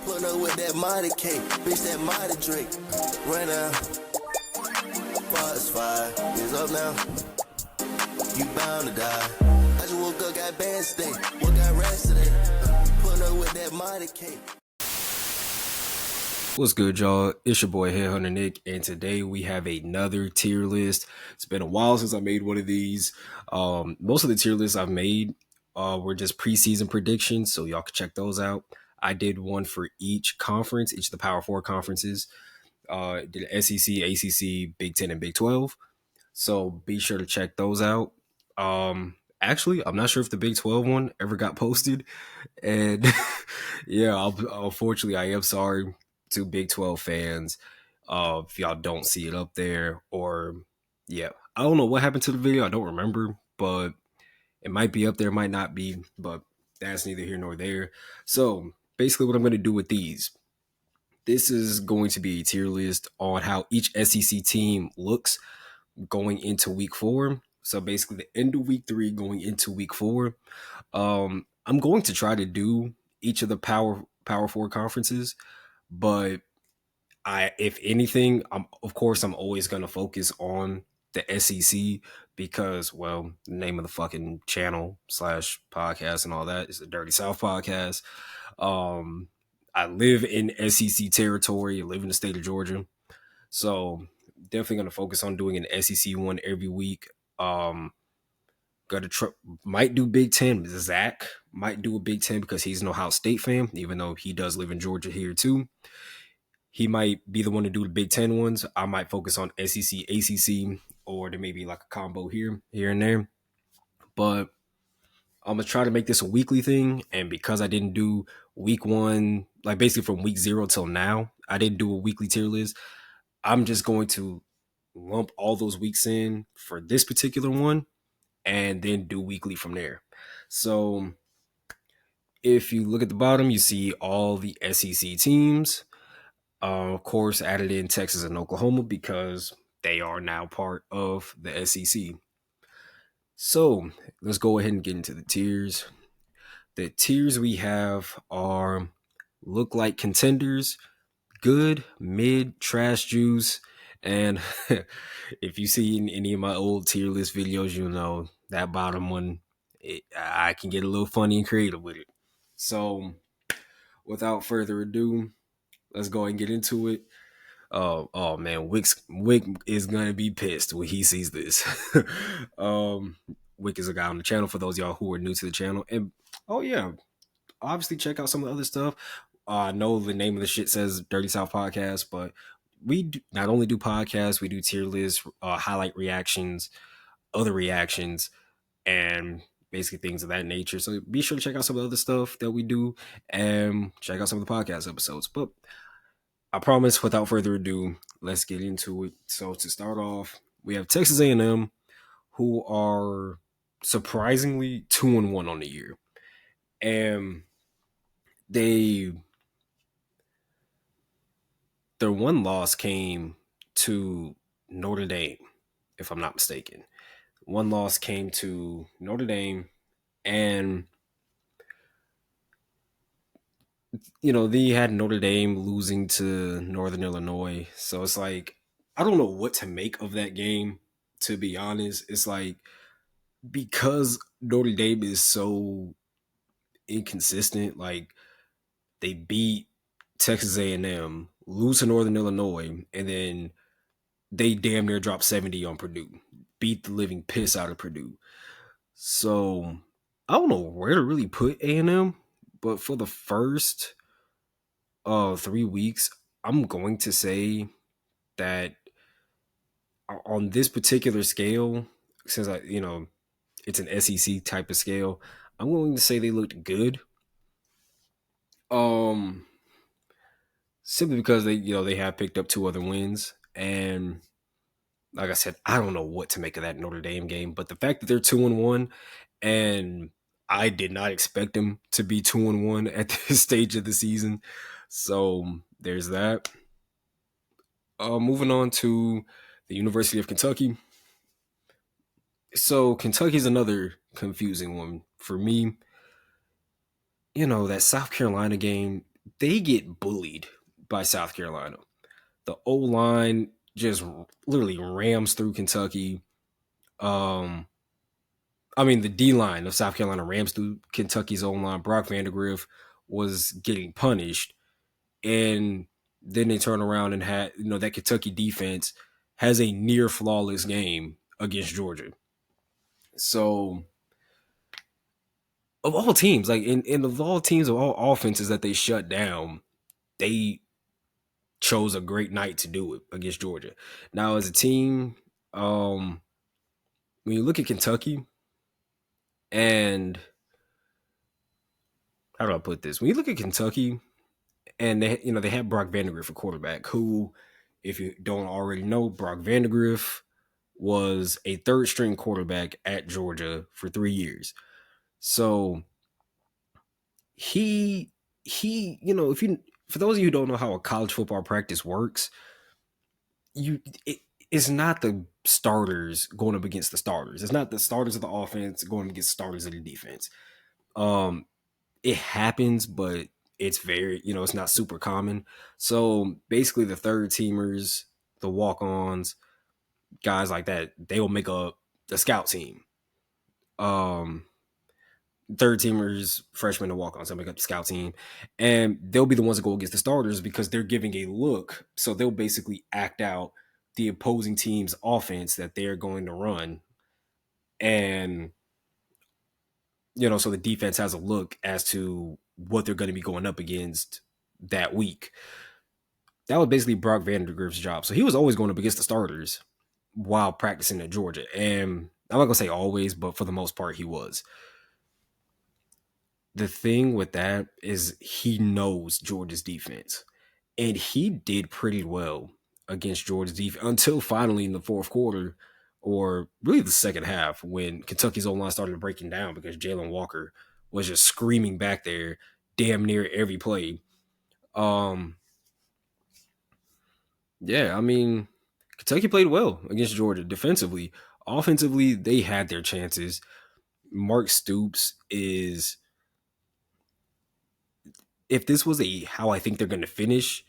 Put up with that Mighty K, bitch, that Mighty Drake. Right now, far 5 years up now. You bound to die. I just woke up, got bands today. What got rest today? Put up with that Mighty K. What's good, y'all? It's your boy Headhunter Nick, and today we have another tier list. It's been a while since I made one of these. Most of the tier lists I've made were just preseason predictions, so y'all can check those out. I did one for each conference, each of the Power 4 conferences. Did SEC, ACC, Big 10, and Big 12. So be sure to check those out. Actually, I'm not sure if the Big 12 one ever got posted, and yeah, unfortunately, I am sorry to Big 12 fans if y'all don't see it up there. Or yeah, I don't know what happened to the video. I don't remember, but it might be up there, might not be, but that's neither here nor there. So basically what I'm going to do with these, this is going to be a tier list on how each SEC team looks going into week 4. So basically the end of week 3 going into week 4. I'm going to try to do each of the Power 4 conferences, but if anything, I'm always going to focus on the SEC because, well, the name of the fucking channel / podcast and all that is the Dirty South Podcast. I live in SEC territory. I live in the state of Georgia. So definitely going to focus on doing an SEC one every week. Might do Big 10. Zach might do a Big 10 because he's an Ohio State fan, even though he does live in Georgia here too. He might be the one to do the Big 10 ones. I might focus on SEC, ACC, or there may be like a combo here and there. But I'm going to try to make this a weekly thing. And because I didn't do week 1, like basically from week 0 till now, I didn't do a weekly tier list. I'm just going to lump all those weeks in for this particular one and then do weekly from there. So if you look at the bottom, you see all the SEC teams. Of course, added in Texas and Oklahoma because they are now part of the SEC. So let's go ahead and get into the tiers. The tiers we have are look like contenders, good, mid, trash juice, and if you see in any of my old tier list videos, you'll know that bottom one, I can get a little funny and creative with it. So without further ado, let's go and get into it. Oh man, Wick is gonna be pissed when he sees this. Wick is a guy on the channel for those of y'all who are new to the channel. And oh yeah, obviously check out some of the other stuff. I know the name of the shit says Dirty South Podcast, but we not only do podcasts, we do tier lists, highlight reactions, other reactions, and basically things of that nature. So be sure to check out some of the other stuff that we do and check out some of the podcast episodes. But I promise, without further ado, let's get into it. So to start off, we have Texas A&M, who are surprisingly 2-1 on the year. And their one loss came to Notre Dame, if I'm not mistaken. One loss came to Notre Dame, and they had Notre Dame losing to Northern Illinois. So it's like, I don't know what to make of that game, to be honest. It's like, because Notre Dame is so inconsistent, like they beat Texas A&M, lose to Northern Illinois, and then they damn near dropped 70 on Purdue, beat the living piss out of Purdue. So I don't know where to really put A&M, but for the first 3 weeks, I'm going to say that on this particular scale, since it's an SEC type of scale, I'm going to say they looked good. Simply because they have picked up 2 other wins, and like I said, I don't know what to make of that Notre Dame game, but the fact that they're 2-1, and I did not expect them to be 2-1 at this stage of the season. So there's that. Moving on to the University of Kentucky. So Kentucky's another confusing one for me. That South Carolina game, they get bullied by South Carolina. The O line just literally rams through Kentucky. Um, I mean, the D line of South Carolina rams through Kentucky's O line. Brock Vandegrift was getting punished, and then they turn around and had that Kentucky defense has a near flawless game against Georgia. So of all teams, like in of all teams of all offenses that they shut down, they chose a great night to do it against Georgia. Now, as a team, um, when you look at Kentucky, and how do I put this? When you look at Kentucky, and they had Brock Vandegrift for quarterback, who, if you don't already know, Brock Vandegrift was a third string quarterback at Georgia for 3 years. So he if you for those of you who don't know how a college football practice works, it's not the starters going up against the starters. It's not the starters of the offense going against starters of the defense. It happens, but it's very, it's not super common. So basically the third teamers, the walk-ons, guys like that, they will make up the scout team. Third teamers, freshmen, and walk-ons, they'll make up the scout team, and they'll be the ones that go against the starters because they're giving a look. So they'll basically act out the opposing team's offense that they're going to run, and so the defense has a look as to what they're going to be going up against that week. That was basically Brock Vandegrift's job. So he was always going up against the starters while practicing at Georgia, and I'm not gonna say always, but for the most part, he was. The thing with that is he knows Georgia's defense, and he did pretty well against Georgia's defense until finally in the fourth quarter, or really the second half, when Kentucky's O-line started breaking down because Jalen Walker was just screaming back there damn near every play. Yeah, I mean, Kentucky played well against Georgia defensively. Offensively, they had their chances. Mark Stoops is, if this was a how I think they're going to finish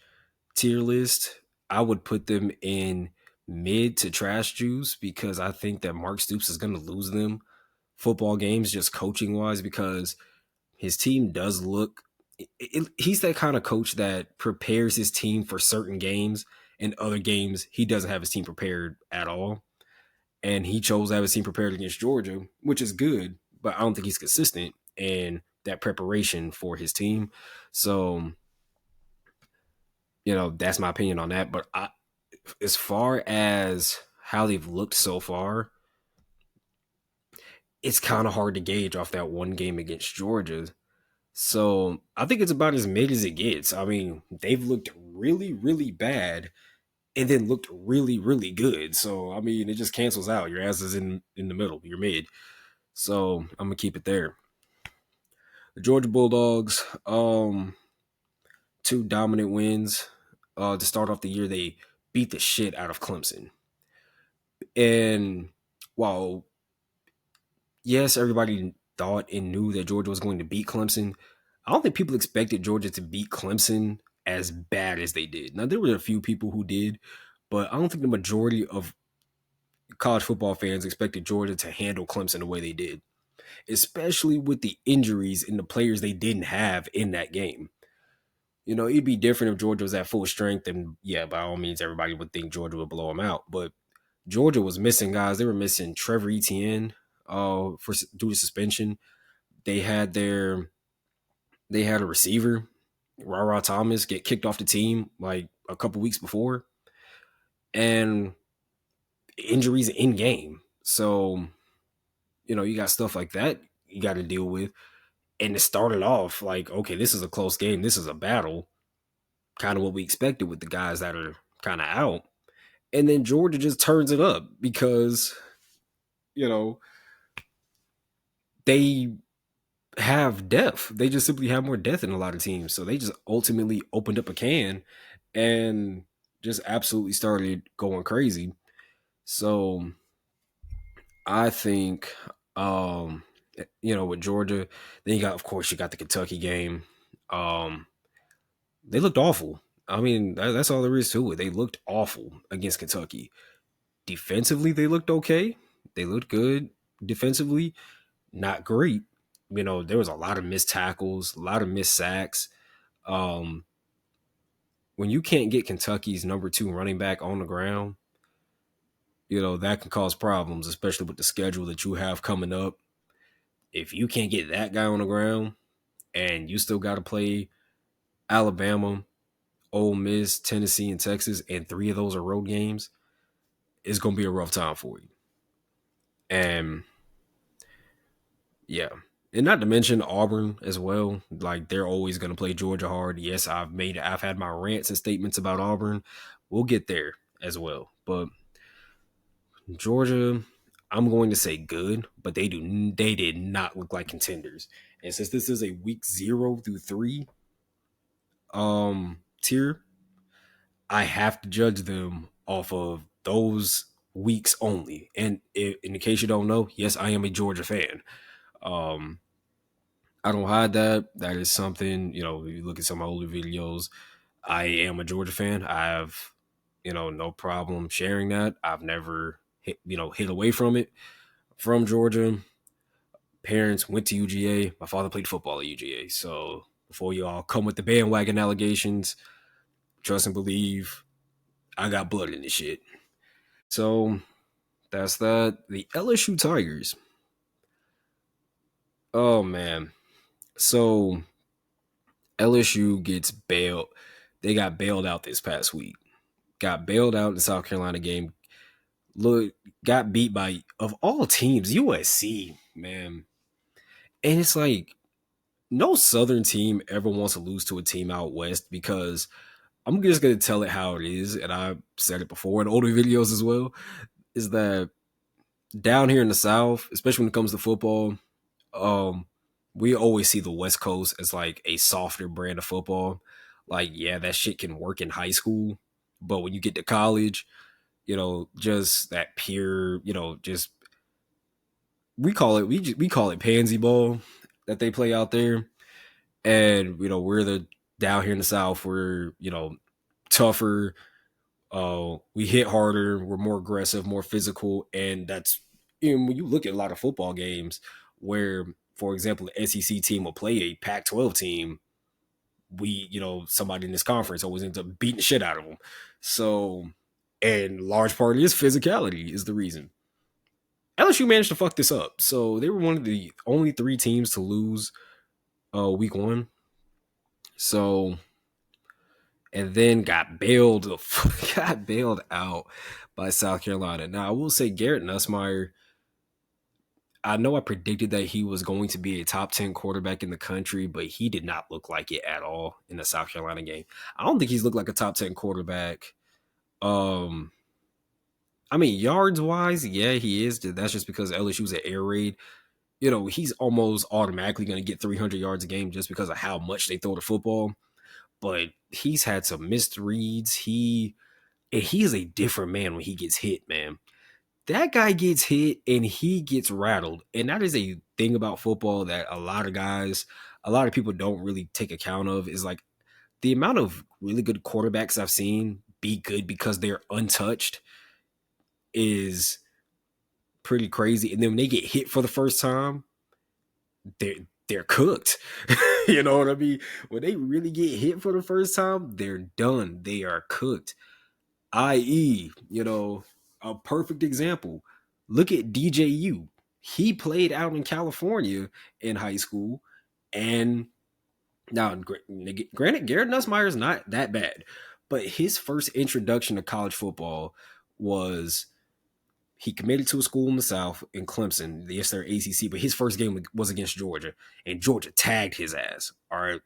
tier list, I would put them in mid to trash juice, because I think that Mark Stoops is going to lose them football games just coaching wise, because his team does look, he's that kind of coach that prepares his team for certain games, and other games he doesn't have his team prepared at all. And he chose to have his team prepared against Georgia, which is good, but I don't think he's consistent in that preparation for his team. So, that's my opinion on that. But as far as how they've looked so far, it's kind of hard to gauge off that one game against Georgia. So I think it's about as mid as it gets. I mean, they've looked really, really bad and then looked really, really good. So, I mean, it just cancels out. Your ass is in the middle. You're mid. So I'm going to keep it there. The Georgia Bulldogs, two dominant wins. To start off the year, they beat the shit out of Clemson. And while, yes, everybody thought and knew that Georgia was going to beat Clemson, I don't think people expected Georgia to beat Clemson as bad as they did. Now, there were a few people who did, but I don't think the majority of college football fans expected Georgia to handle Clemson the way they did, especially with the injuries and the players they didn't have in that game. It'd be different if Georgia was at full strength, and yeah, by all means, everybody would think Georgia would blow them out. But Georgia was missing guys. They were missing Trevor Etienne due to suspension. They had a receiver, Rara Thomas, get kicked off the team like a couple weeks before, and injuries in game. So, you got stuff like that you got to deal with. And it started off like, okay, this is a close game. This is a battle. Kind of what we expected with the guys that are kind of out. And then Georgia just turns it up because, they have depth. They just simply have more depth in a lot of teams. So they just ultimately opened up a can and just absolutely started going crazy. So I think, with Georgia, then you got the Kentucky game. They looked awful. I mean, that's all there is to it. They looked awful against Kentucky. Defensively, they looked okay. They looked good defensively, not great. There was a lot of missed tackles, a lot of missed sacks. Um, when you can't get Kentucky's number 2 running back on the ground, that can cause problems, especially with the schedule that you have coming up. If you can't get that guy on the ground and you still got to play Alabama, Ole Miss, Tennessee, and Texas, and 3 of those are road games, it's going to be a rough time for you. And yeah. And not to mention Auburn as well. Like, they're always going to play Georgia hard. Yes, I've had my rants and statements about Auburn. We'll get there as well. But Georgia, I'm going to say good, but they did not look like contenders. And since this is a week 0 through 3 tier, I have to judge them off of those weeks only. And in case you don't know, yes, I am a Georgia fan. I don't hide that. That is something, you look at some older videos. I am a Georgia fan. I have, no problem sharing that. I've never hit away from it. From Georgia. Parents went to UGA. My father played football at UGA. So before you all come with the bandwagon allegations, trust and believe, I got blood in this shit. So that's that. The LSU Tigers. Oh, man. So LSU gets bailed. They got bailed out this past week. Got bailed out in the South Carolina game. Got beat by, of all teams, USC, man. And it's like, no Southern team ever wants to lose to a team out West, because I'm just going to tell it how it is. And I've said it before in older videos as well, is that down here in the South, especially when it comes to football, we always see the West Coast as like a softer brand of football. Like, yeah, that shit can work in high school, but when you get to college, just that pure, just we call it pansy ball that they play out there. And we're the down here in the South, we're tougher. We hit harder, we're more aggressive, more physical, and that's when you look at a lot of football games where, for example, the SEC team will play a Pac-12 team. Somebody in this conference always ends up beating the shit out of them. So, and large part of this physicality is the reason. LSU managed to fuck this up. So they were one of the only 3 teams to lose week 1. So, and then got bailed out by South Carolina. Now, I will say Garrett Nussmeier, I know I predicted that he was going to be a top 10 quarterback in the country, but he did not look like it at all in the South Carolina game. I don't think he's looked like a top 10 quarterback. I mean, yards wise, yeah, he is. That's just because LSU's an air raid. He's almost automatically going to get 300 yards a game just because of how much they throw the football. But he's had some missed reads. He is a different man when he gets hit, man. That guy gets hit and he gets rattled. And that is a thing about football that a lot of people don't really take account of, is like the amount of really good quarterbacks I've seen be good because they're untouched is pretty crazy. And then when they get hit for the first time, they're cooked. You know what I mean? When they really get hit for the first time, they're done. They are cooked. I.e., a perfect example. Look at DJU. He played out in California in high school, and now, granted, Garrett Nussmeier is not that bad, but his first introduction to college football was he committed to a school in the South in Clemson. Yes, they're ACC, but his first game was against Georgia, and Georgia tagged his ass. All right.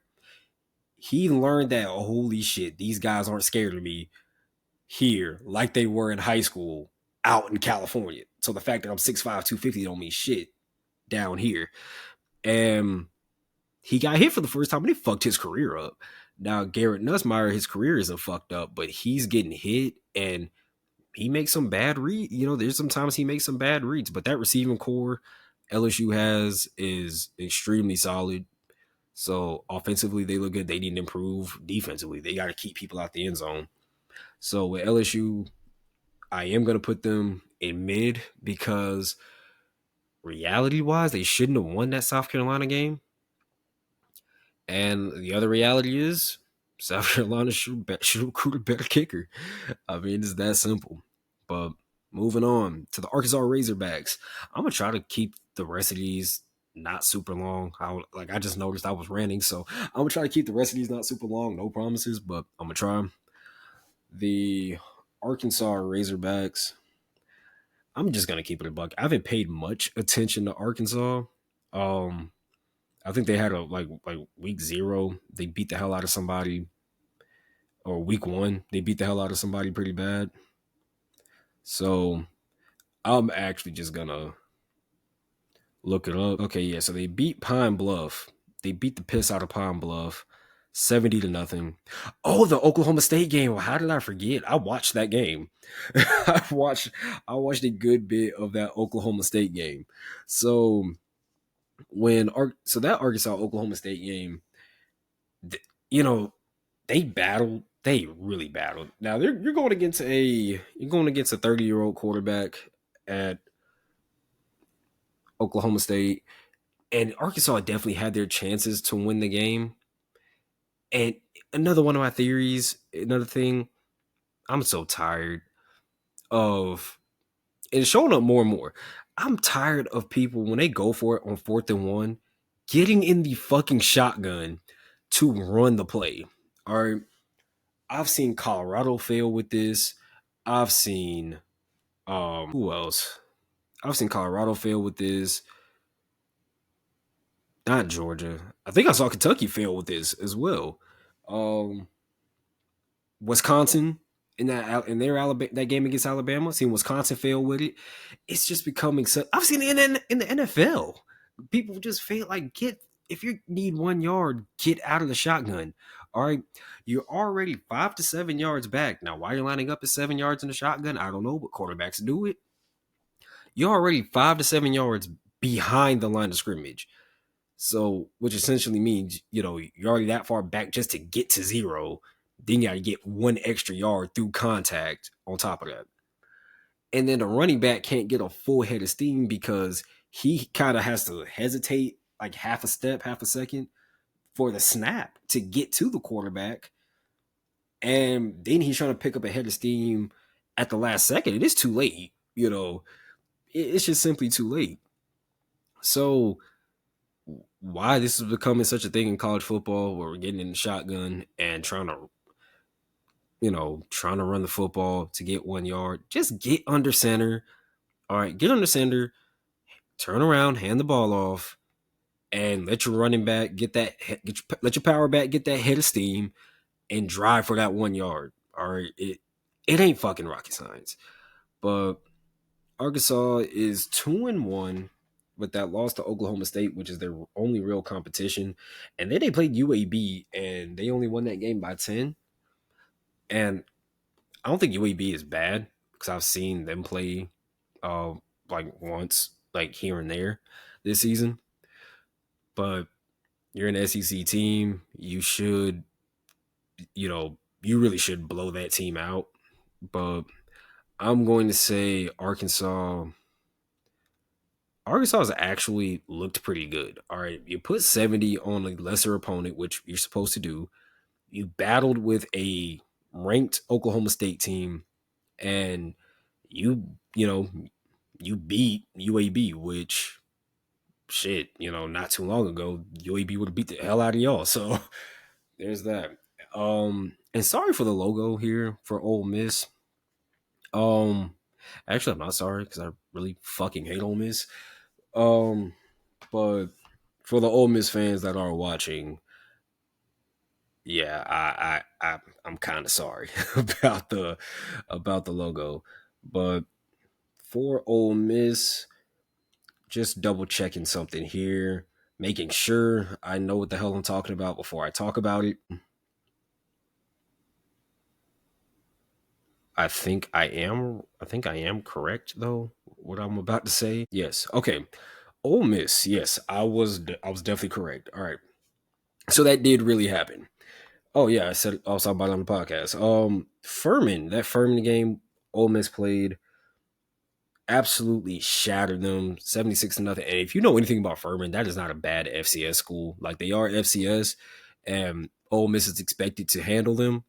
He learned that, oh, holy shit, these guys aren't scared of me here like they were in high school out in California. So the fact that I'm 6'5", 250 don't mean shit down here. And he got hit for the first time and it fucked his career up. Now, Garrett Nussmeier, his career isn't fucked up, but he's getting hit and he makes some bad reads. There's sometimes he makes some bad reads, but that receiving core LSU has is extremely solid. So offensively, they look good. They need to improve defensively. They got to keep people out the end zone. So with LSU, I am going to put them in mid because reality wise, they shouldn't have won that South Carolina game. And the other reality is South Carolina should recruit a better kicker. I mean, it's that simple. But moving on to the Arkansas Razorbacks, I'm gonna try to keep the rest of these not super long. I just noticed I was ranting, so I'm gonna try to keep the rest of these not super long. No promises, but I'm gonna try. The Arkansas Razorbacks. I'm just gonna keep it a buck. I haven't paid much attention to Arkansas. Um, I think they had a like week 0, they beat the hell out of somebody, or week 1, they beat the hell out of somebody pretty bad. So I'm actually just gonna look it up. Okay, yeah, so they beat Pine Bluff. They beat the piss out of Pine Bluff, 70-0. Oh, the Oklahoma State game. How did I forget? I watched that game. I watched a good bit of that Oklahoma State game. So that Arkansas Oklahoma State game, you know, they battled. They really battled. Now you're going against a 30-year-old quarterback at Oklahoma State, and Arkansas definitely had their chances to win the game. And another one of my theories, another thing, I'm so tired of, and it's showing up more and more. I'm tired of people when they go for it on 4th and 1, getting in the fucking shotgun to run the play. All right. I've seen Colorado fail with this. I've seen who else? I've seen Colorado fail with this. Not Georgia. I think I saw Kentucky fail with this as well. Um, Wisconsin in their Alabama, that game against Alabama, seen Wisconsin fail with it. It's just becoming so. I've seen it in the NFL. People just fail. Like, if you need 1 yard, get out of the shotgun. All right, you're already 5 to 7 yards back. Now, why you're lining up at 7 yards in the shotgun, I don't know, but quarterbacks do it. You're already 5 to 7 yards behind the line of scrimmage. So, which essentially means, you're already that far back just to get to 0. Then you got to get 1 extra yard through contact on top of that. And then the running back can't get a full head of steam because he kind of has to hesitate like half a step, half a second for the snap to get to the quarterback. And then he's trying to pick up a head of steam at the last second. It is too late. It's just simply too late. So why this is becoming such a thing in college football where we're getting in the shotgun and trying to run the football to get 1 yard. Just get under center. All right, get under center, turn around, hand the ball off, and let your running back let your power back get that head of steam and drive for that 1 yard. All right, it ain't fucking rocket science. But Arkansas is 2-1 with that loss to Oklahoma State, which is their only real competition. And then they played UAB, and they only won that game by 10. And I don't think UAB is bad because I've seen them play like once, like here and there this season. But you're an SEC team. You should, you really should blow that team out. But I'm going to say Arkansas has actually looked pretty good. All right, you put 70 on a lesser opponent, which you're supposed to do. You battled with a ranked Oklahoma State team, and you beat UAB, which shit, not too long ago, UAB would have beat the hell out of y'all. So there's that. And sorry for the logo here for Ole Miss. Actually, I'm not sorry because I really fucking hate Ole Miss. But for the Ole Miss fans that are watching, yeah, I'm kind of sorry about the logo, but for Ole Miss, just double checking something here, making sure I know what the hell I'm talking about before I talk about it. I think I am correct though. What I'm about to say. Yes. Okay. Ole Miss. Yes, I was definitely correct. All right. So that did really happen. Oh yeah, I said I was talking about it on the podcast. Furman, that Furman game, Ole Miss played absolutely shattered them 76 to nothing. And if you know anything about Furman, that is not a bad FCS school. Like they are FCS, and Ole Miss is expected to handle them,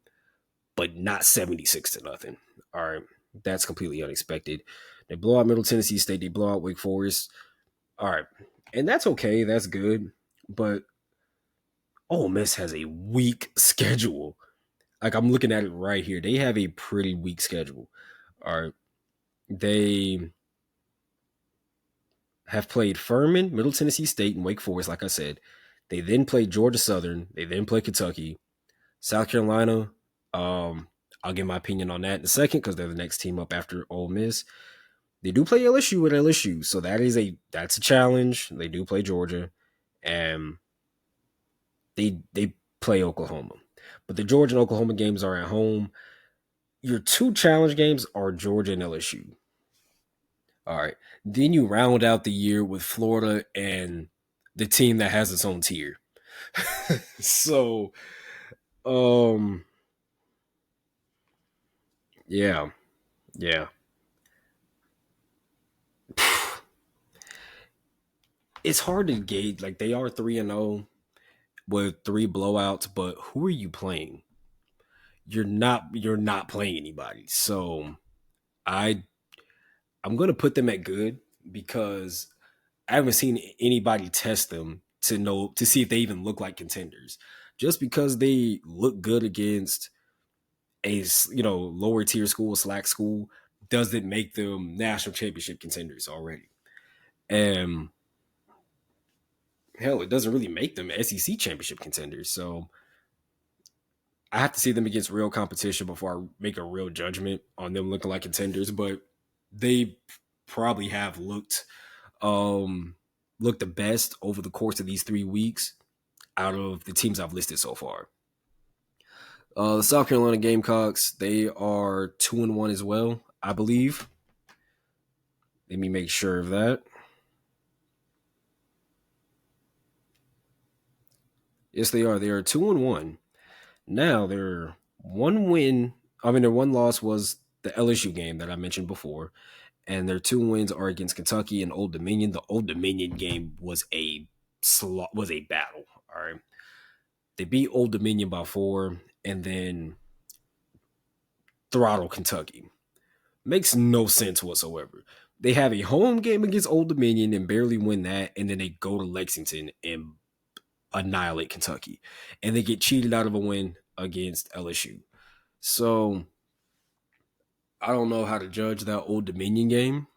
but not 76 to nothing. All right. That's completely unexpected. They blow out Middle Tennessee State, they blow out Wake Forest. All right. And that's okay. That's good. But Ole Miss has a weak schedule. Like I'm looking at it right here. They have a pretty weak schedule. All right. They have played Furman, Middle Tennessee State, and Wake Forest, like I said. They then play Georgia Southern. They then play Kentucky. South Carolina, I'll give my opinion on that in a second because they're the next team up after Ole Miss. They do play LSU at LSU, so that's a challenge. They do play Georgia, and they play Oklahoma. But the Georgia and Oklahoma games are at home. Your two challenge games are Georgia and LSU. All right. Then you round out the year with Florida and the team that has its own tier. So, um, yeah, yeah. It's hard to gauge. Like they are 3-0 with three blowouts, but who are you playing? You're not playing anybody. So I I'm gonna put them at good because I haven't seen anybody test them to see if they even look like contenders. Just because they look good against a lower tier school, slack school, doesn't make them national championship contenders already. And hell, it doesn't really make them SEC championship contenders. So I have to see them against real competition before I make a real judgment on them looking like contenders. But they probably have looked the best over the course of these 3 weeks out of the teams I've listed so far. The South Carolina Gamecocks, they are 2-1 as well, I believe. Let me make sure of that. Yes, they are. They are 2-1. Now their one win, I mean their one loss was the LSU game that I mentioned before, and their two wins are against Kentucky and Old Dominion. The Old Dominion game was a battle. All right, they beat Old Dominion by 4, and then throttle Kentucky. Makes no sense whatsoever. They have a home game against Old Dominion and barely win that, and then they go to Lexington and annihilate Kentucky, and they get cheated out of a win against LSU. So I don't know how to judge that Old Dominion game.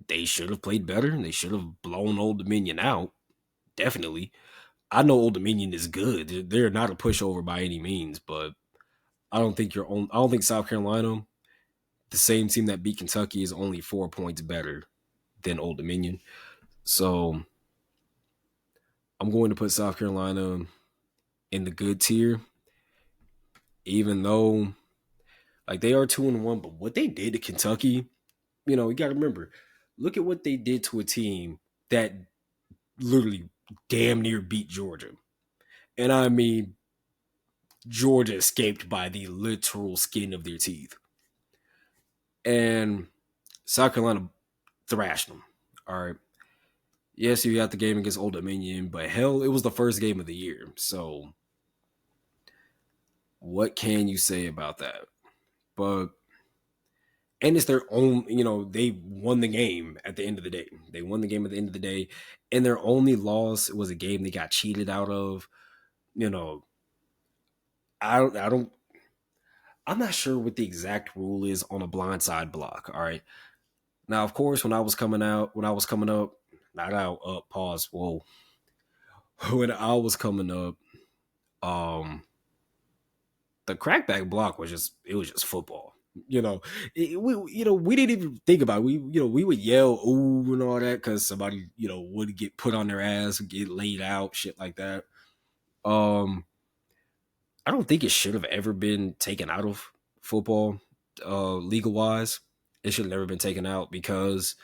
They should have played better. They should have blown Old Dominion out. Definitely. I know Old Dominion is good. They're not a pushover by any means, but I don't think South Carolina, the same team that beat Kentucky, is only 4 points better than Old Dominion. So I'm going to put South Carolina in the good tier, even though like they are 2-1. But what they did to Kentucky, you got to remember, look at what they did to a team that literally damn near beat Georgia. And I mean, Georgia escaped by the literal skin of their teeth. And South Carolina thrashed them. All right. Yes, you got the game against Old Dominion, but hell, it was the first game of the year. So what can you say about that? But and it's their own, they won the game at the end of the day. They won the game at the end of the day. And their only loss was a game they got cheated out of. You know, I don't I'm not sure what the exact rule is on a blindside block. All right. Now, of course, when I was coming up, not out, up, pause, whoa. When I was coming up, um, the crackback block it was just football. We didn't even think about it. We would yell ooh and all that because somebody would get put on their ass, get laid out, shit like that. Um, I don't think it should have ever been taken out of football, legal wise. It should have never been taken out because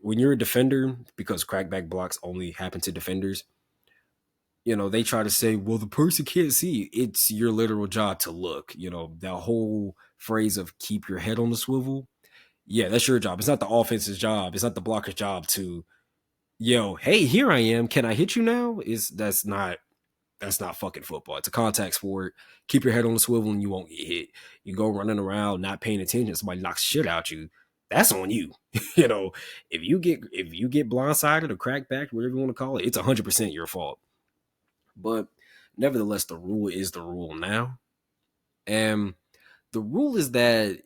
when you're a defender, because crackback blocks only happen to defenders, they try to say, well, the person can't see. It's your literal job to look. That whole phrase of keep your head on the swivel. Yeah, that's your job. It's not the offense's job. It's not the blocker's job to, hey, here I am. Can I hit you now? That's not fucking football. It's a contact sport. Keep your head on the swivel and you won't get hit. You go running around not paying attention, somebody knocks shit out you. That's on you. If you get blindsided or cracked back, whatever you want to call it, it's 100% your fault. But nevertheless, the rule is the rule now. And the rule is that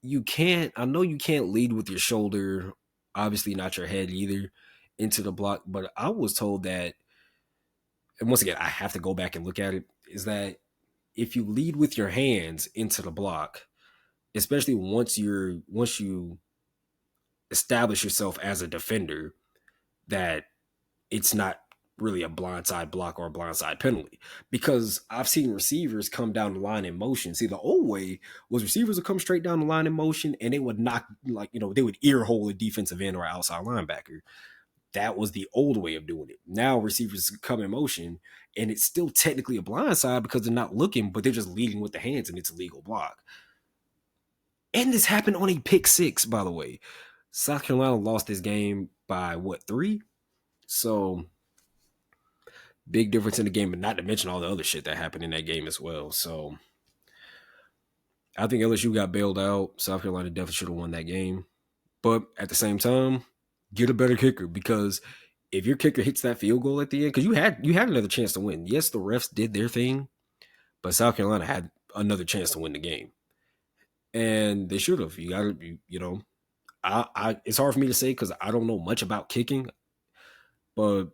I know you can't lead with your shoulder, obviously not your head either, into the block. But I was told that, and once again, I have to go back and look at it, is that if you lead with your hands into the block, especially once you establish yourself as a defender, that it's not really a blindside block or a blindside penalty. Because I've seen receivers come down the line in motion. See, the old way was receivers would come straight down the line in motion and they would knock, they would ear hole a defensive end or outside linebacker. That was the old way of doing it. Now receivers come in motion and it's still technically a blindside because they're not looking, but they're just leading with the hands and it's a legal block. And this happened on a pick six, by the way. South Carolina lost this game by 3? So big difference in the game, but not to mention all the other shit that happened in that game as well. So I think LSU got bailed out. South Carolina definitely should have won that game. But at the same time, get a better kicker, because if your kicker hits that field goal at the end, because you had another chance to win. Yes, the refs did their thing, but South Carolina had another chance to win the game, and they should have. You got to, I it's hard for me to say because I don't know much about kicking, but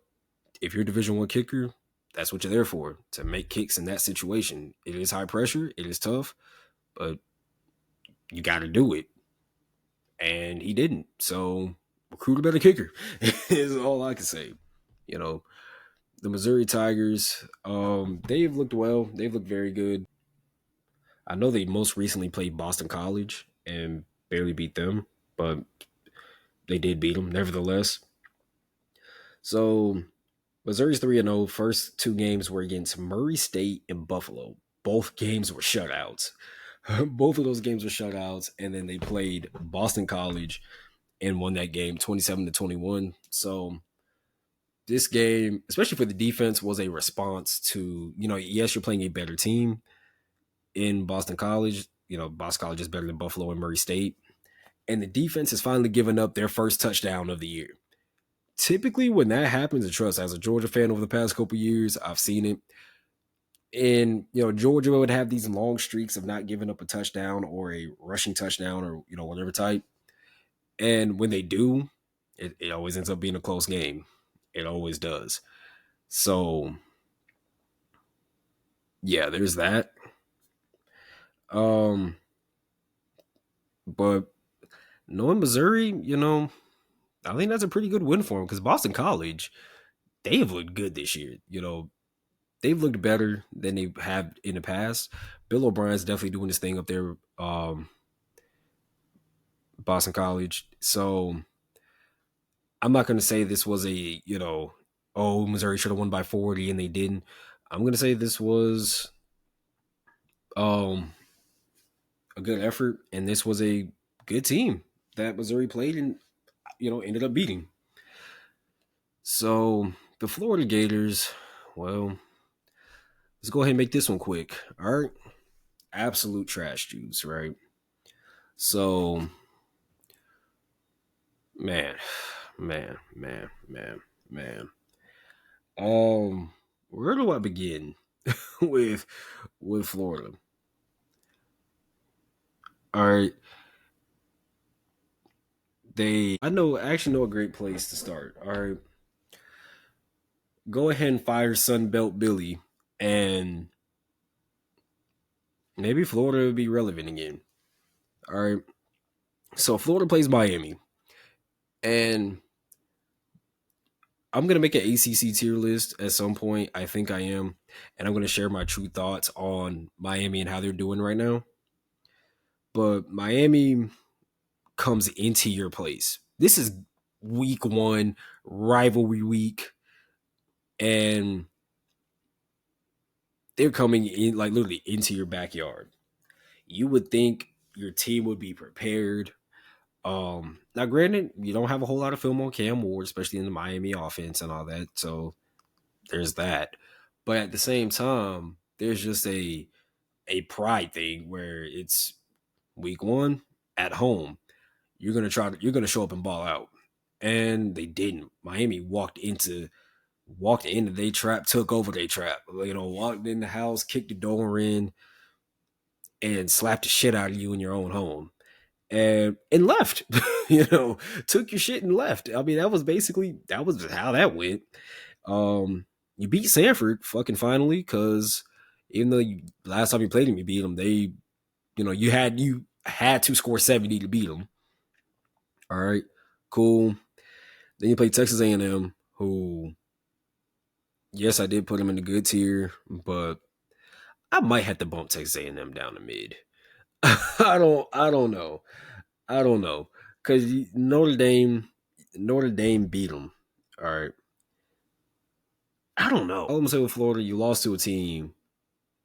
if you're a Division I kicker, that's what you're there for, to make kicks in that situation. It is high pressure, it is tough, but you got to do it, and he didn't. So recruit a better kicker is all I can say. The Missouri Tigers, they've looked well. They've looked very good. I know they most recently played Boston College and barely beat them, but they did beat them nevertheless. So Missouri's 3-0. First two games were against Murray State and Buffalo. Both games were shutouts. Both of those games were shutouts, and then they played Boston College and won that game 27-21. So this game, especially for the defense, was a response to, yes, you're playing a better team in Boston College. Boston College is better than Buffalo and Murray State. And the defense has finally given up their first touchdown of the year. Typically, when that happens, and trust, as a Georgia fan over the past couple years, I've seen it. And, Georgia would have these long streaks of not giving up a touchdown or a rushing touchdown or, whatever type. And when they do, it always ends up being a close game. It always does. So, yeah, there's that. But knowing Missouri, I think that's a pretty good win for them, because Boston College, they have looked good this year. They've looked better than they have in the past. Bill O'Brien's definitely doing his thing up there, Boston College. So I'm not going to say this was a, Missouri should have won by 40 and they didn't. I'm going to say this was a good effort, and this was a good team that Missouri played and, ended up beating. So the Florida Gators, well, let's go ahead and make this one quick. All right. Absolute trash juice, right? So, man. Where do I begin with Florida? All right. I actually know a great place to start. All right. Go ahead and fire Sunbelt Billy, and maybe Florida will be relevant again. All right. So Florida plays Miami, and I'm going to make an ACC tier list at some point. I think I am. And I'm going to share my true thoughts on Miami and how they're doing right now. But Miami comes into your place. This is week 1, rivalry week. And They're coming in like literally into your backyard. You would think your team would be prepared. Now granted, you don't have a whole lot of film on Cam Ward, especially in the Miami offense and all that. So there's that. But at the same time, there's just a pride thing where it's week one at home. You're gonna show up and ball out. And they didn't. Miami walked into their trap, took over their trap. Walked in the house, kicked the door in, and slapped the shit out of you in your own home. And left. Took your shit and left. I mean, that was how that went. You beat Sanford fucking finally, because even though last time you played them, you beat them. You had to score 70 to beat them. All right, cool. Then you play Texas A&M, who, yes, I did put them in the good tier, but I might have to bump Texas A&M down to mid. I don't know. I don't know, because Notre Dame beat them. All right. I don't know. All I'm saying with Florida, you lost to a team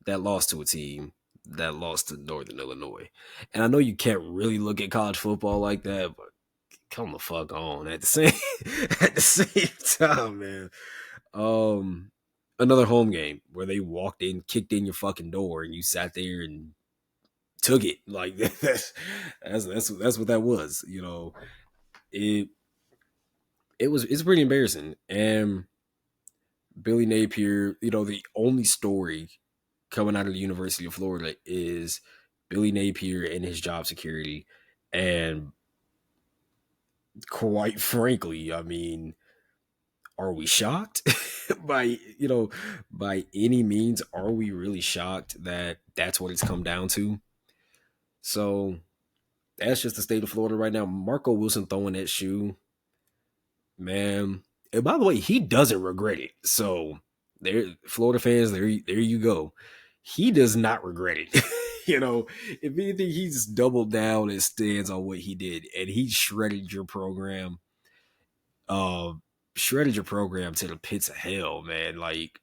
that lost to a team that lost to Northern Illinois, and I know you can't really look at college football like that, but come the fuck on at the same at the same time, man. Um, Another home game where they walked in, kicked in your fucking door, and you sat there and took it. Like that's what that was. It it's pretty embarrassing. And Billy Napier, the only story coming out of the University of Florida is Billy Napier and his job security. And quite frankly, I mean, are we shocked? By any means, are we really shocked that that's what it's come down to? So that's just the state of Florida right now. Marco Wilson throwing that shoe, man. And by the way, he doesn't regret it. So there, Florida fans, there you go. He does not regret it. If anything, he's doubled down and stands on what he did, and he shredded your program. Uh, Shredded your program to the pits of hell, man. Like,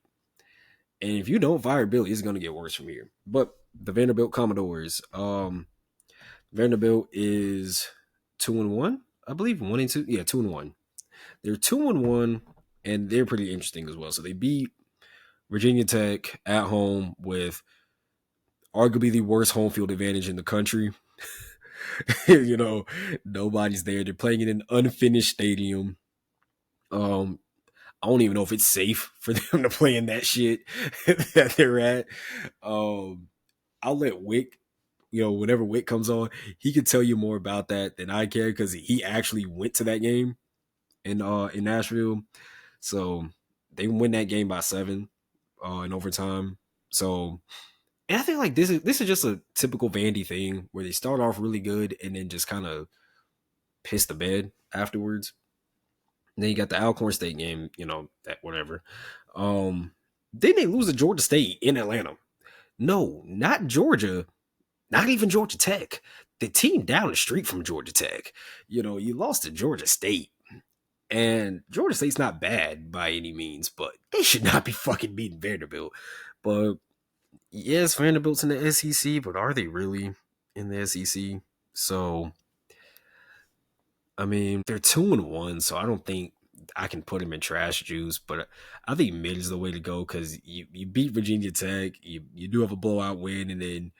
and if you don't fire Billy, it's gonna get worse from here. But the Vanderbilt Commodores, Vanderbilt is 2-1, I believe, 1-2. Yeah, 2-1. They're 2-1, and they're pretty interesting as well. So they beat Virginia Tech at home with arguably the worst home field advantage in the country. Nobody's there. They're playing in an unfinished stadium. I don't even know if it's safe for them to play in that shit that they're at. I'll let Wick, whenever Wick comes on, he can tell you more about that than I can, because he actually went to that game in Nashville. So they win that game by 7 in overtime. So, and I think like this is just a typical Vandy thing where they start off really good and then just kind of piss the bed afterwards. And then you got the Alcorn State game, that whatever. Then they lose to Georgia State in Atlanta. No, not Georgia, not even Georgia Tech. The team down the street from Georgia Tech. You lost to Georgia State. And Georgia State's not bad by any means, but they should not be fucking beating Vanderbilt. But yes, Vanderbilt's in the SEC, but are they really in the SEC? So, I mean, they're 2-1, so I don't think I can put them in trash juice, but I think mid is the way to go, because you beat Virginia Tech, you do have a blowout win, and then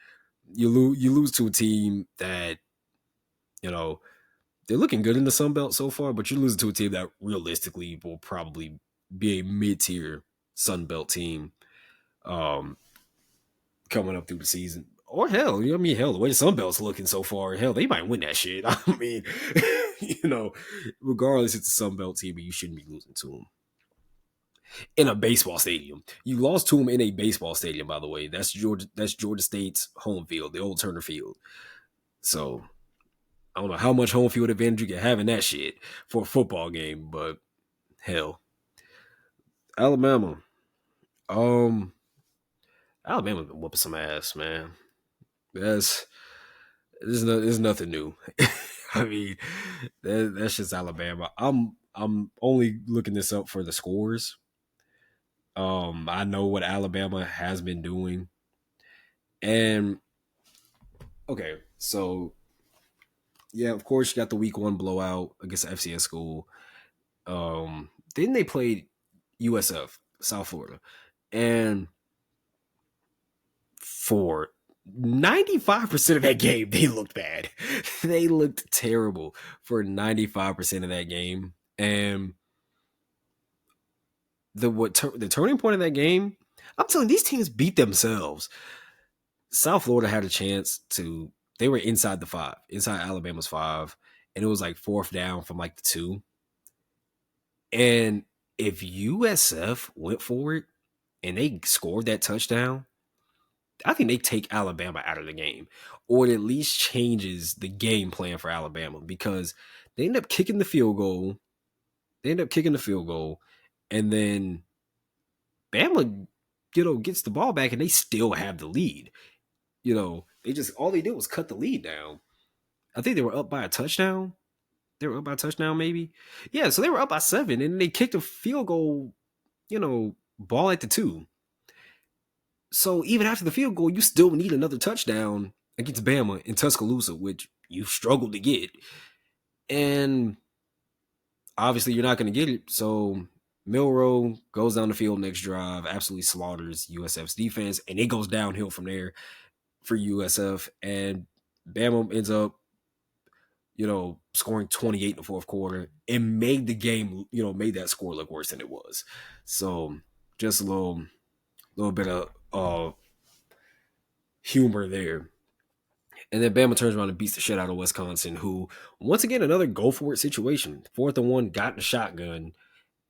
you lose to a team that, they're looking good in the Sun Belt so far, but you're losing to a team that realistically will probably be a mid-tier Sun Belt team coming up through the season. Or hell, hell, the way the Sun Belt's looking so far, hell, they might win that shit. I mean, regardless, it's a Sun Belt team, but you shouldn't be losing to them in a baseball stadium. You lost to them in a baseball stadium, by the way. That's Georgia State's home field, the old Turner Field. So I don't know how much home field advantage you can have in that shit for a football game, but hell. Alabama. Alabama's been whooping some ass, man. There's nothing new. I mean, that's just Alabama. I'm only looking this up for the scores. I know what Alabama has been doing. And okay, so yeah, of course you got the week one blowout against the FCS school. Then they played USF, South Florida. And for 95% of that game, they looked bad. They looked terrible for 95% of that game. And the turning point of that game, I'm telling you, these teams beat themselves. South Florida had a chance to, they were inside the 5, inside Alabama's 5, and it was like fourth down from like the 2. And if USF went for it and they scored that touchdown, I think they take Alabama out of the game, or it at least changes the game plan for Alabama, because they end up kicking the field goal. And then Bama, gets the ball back and they still have the lead. All they did was cut the lead down. I think they were up by a touchdown. Maybe. Yeah, so they were up by 7, and they kicked a field goal, ball at the 2. So even after the field goal, you still need another touchdown against Bama in Tuscaloosa, which you struggled to get. And obviously you're not going to get it. So Milroe goes down the field next drive, absolutely slaughters USF's defense, and it goes downhill from there for USF. And Bama ends up, scoring 28 in the fourth quarter and made the game, made that score look worse than it was. So just a little bit of humor there. And then Bama turns around and beats the shit out of Wisconsin, who, once again, another go for it situation. 4th and 1, got in the shotgun,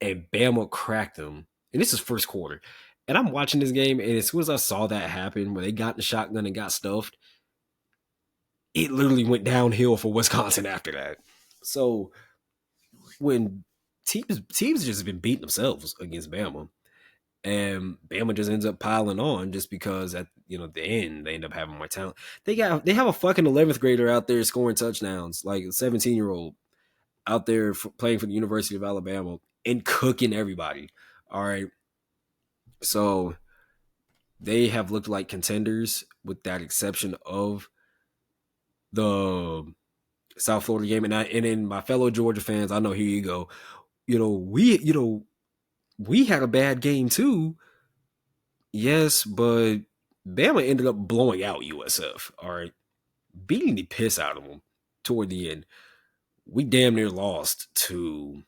and Bama cracked them. And this is first quarter. And I'm watching this game, and as soon as I saw that happen, when they got in the shotgun and got stuffed, it literally went downhill for Wisconsin after that. So when teams just been beating themselves against Bama, and Bama just ends up piling on just because at the end they end up having more talent. They have a fucking 11th grader out there scoring touchdowns, like a 17-year-old out there playing for the University of Alabama and cooking everybody. All right, so they have looked like contenders with that exception of the South Florida game. And then my fellow Georgia fans, I know, here you go. We had a bad game too. Yes, but Bama ended up blowing out USF. All right, beating the piss out of them toward the end. We damn near lost to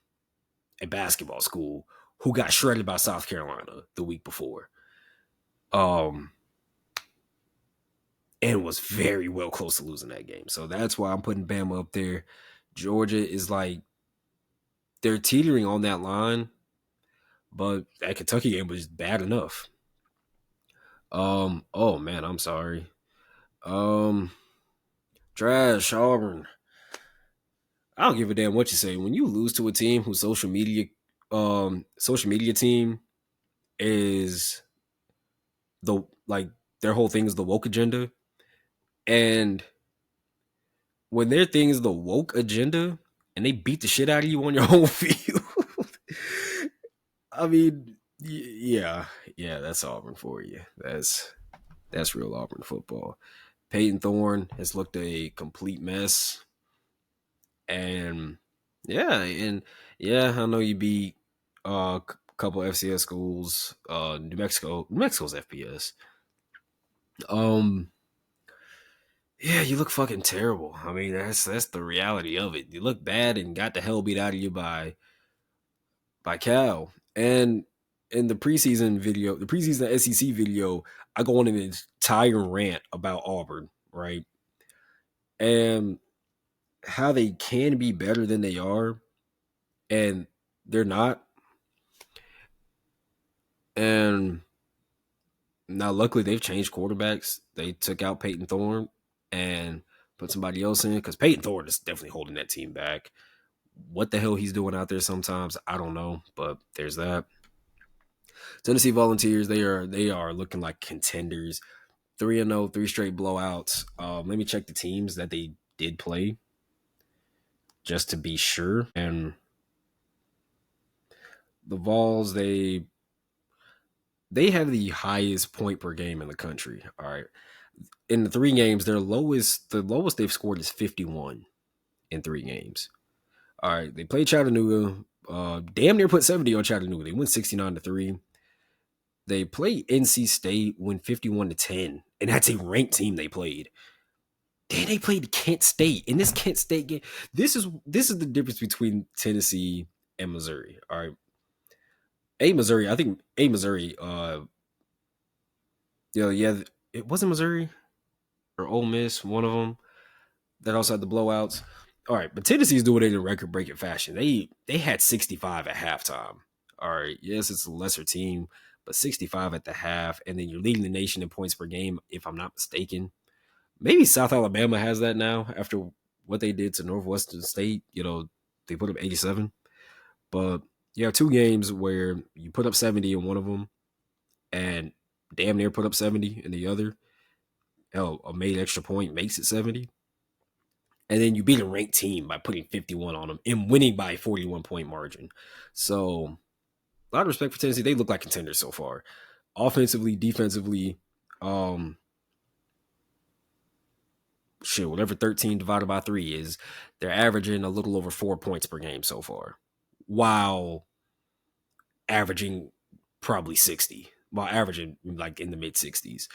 a basketball school who got shredded by South Carolina the week before. And was very well close to losing that game. So that's why I'm putting Bama up there. Georgia is like, they're teetering on that line, but that Kentucky game was bad enough. Oh man, I'm sorry. Trash Auburn. I don't give a damn what you say. When you lose to a team whose social media team is their whole thing is the woke agenda, and when their thing is the woke agenda and they beat the shit out of you on your home field, I mean, yeah, that's Auburn for you. That's real Auburn football. Peyton Thorne has looked a complete mess. And I know you beat a couple FCS schools, New Mexico's FBS. You look fucking terrible. I mean, that's the reality of it. You look bad and got the hell beat out of you by Cal. And in the preseason SEC video, I go on an entire rant about Auburn, right? And how they can be better than they are, and they're not. And now, luckily, they've changed quarterbacks. They took out Peyton Thorne and put somebody else in, because Peyton Thorne is definitely holding that team back. What the hell he's doing out there sometimes, I don't know, but there's that. Tennessee Volunteers, they are looking like contenders. 3-0, 3 straight blowouts. Let me check the teams that they did play just to be sure. And the Vols, they they have the highest point per game in the country. All right. In the 3 games, the lowest they've scored is 51 in 3 games. All right. They played Chattanooga. Damn near put 70 on Chattanooga. They won 69-3. They played NC State, win 51-10, and that's a ranked team they played. Then they played Kent State. In this Kent State game, this is the difference between Tennessee and Missouri. All right. Missouri, I think Missouri, it wasn't Missouri or Ole Miss, one of them that also had the blowouts. All right, but Tennessee's doing it in record-breaking fashion. They had 65 at halftime. All right, yes, it's a lesser team, but 65 at the half, and then you're leading the nation in points per game, if I'm not mistaken. Maybe South Alabama has that now after what they did to Northwestern State. They put up 87. But you have 2 games where you put up 70 in one of them and damn near put up 70 in the other. Hell, a made extra point makes it 70. And then you beat a ranked team by putting 51 on them and winning by a 41-point margin. So, a lot of respect for Tennessee. They look like contenders so far. Offensively, defensively, whatever 13 divided by 3 is, they're averaging a little over 4 points per game so far, while averaging probably 60, while averaging like in the mid 60s.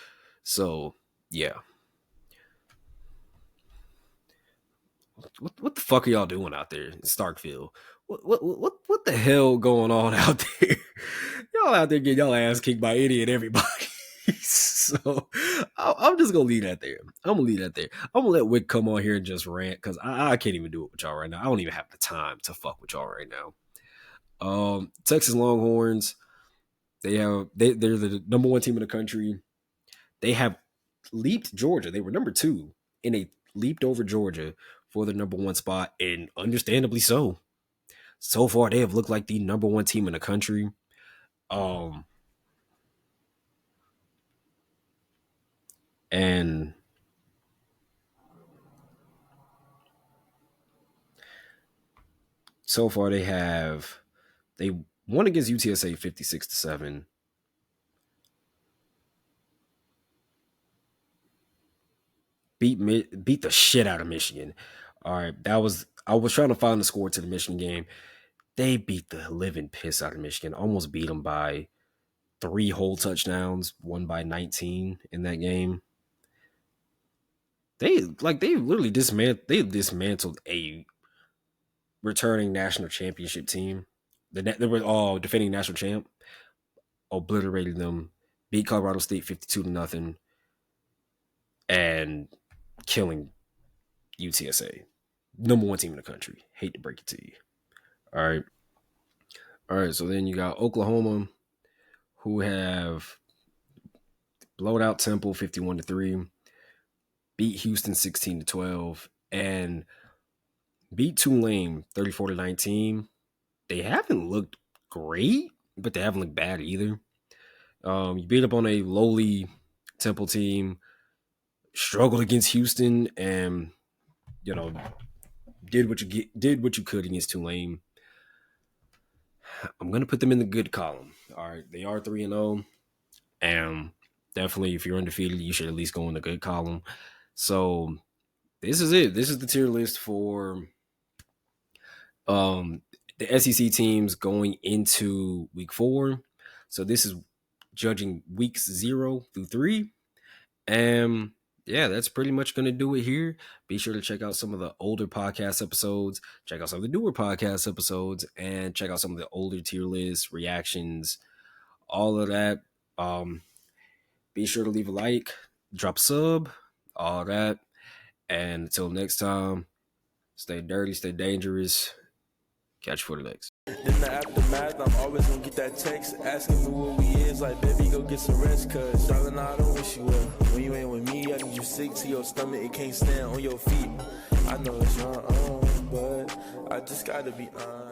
So, yeah. What the fuck are y'all doing out there in Starkville? What the hell going on out there? Y'all out there getting y'all ass kicked by any and everybody. So I'm just gonna leave that there. I'm gonna let Wick come on here and just rant because I can't even do it with y'all right now. I don't even have the time to fuck with y'all right now. Texas Longhorns, they're the number 1 team in the country. They have leaped Georgia. They were number 2, and they leaped over Georgia for the number 1 spot, and understandably so. So far, they have looked like the number 1 team in the country. And so far they won against UTSA 56-7. Beat the shit out of Michigan. All right, I was trying to find the score to the Michigan game. They beat the living piss out of Michigan. Almost beat them by 3 whole touchdowns, won by 19 in that game. They literally dismantled a returning national championship team. They were all defending national champ. Obliterated them, beat Colorado State 52-0, and killing UTSA, number 1 team in the country. Hate to break it to you. All right. So then you got Oklahoma, who have blowed out Temple 51-3, beat Houston 16-12, and beat Tulane 34-19. They haven't looked great, but they haven't looked bad either. You beat up on a lowly Temple team, struggled against Houston, and did what you could against Tulane. I'm gonna put them in the good column. All right, they are 3-0, and definitely, if you're undefeated, you should at least go in the good column. So this is it. This is the tier list for the SEC teams going into week 4. So this is judging weeks 0 through 3. And yeah, that's pretty much going to do it here. Be sure to check out some of the older podcast episodes, check out some of the newer podcast episodes, and check out some of the older tier lists, reactions, all of that. Be sure to leave a like, drop a sub, all that. And until next time, stay dirty, stay dangerous. Catch you for the next. Then the aftermath, I'm always gonna get that text asking me what we is. Like, baby, go get some rest, cause darling, I don't wish you well. When you ain't with me, I need you sick to your stomach, it can't stand on your feet. I know it's your own, but I just gotta be honest.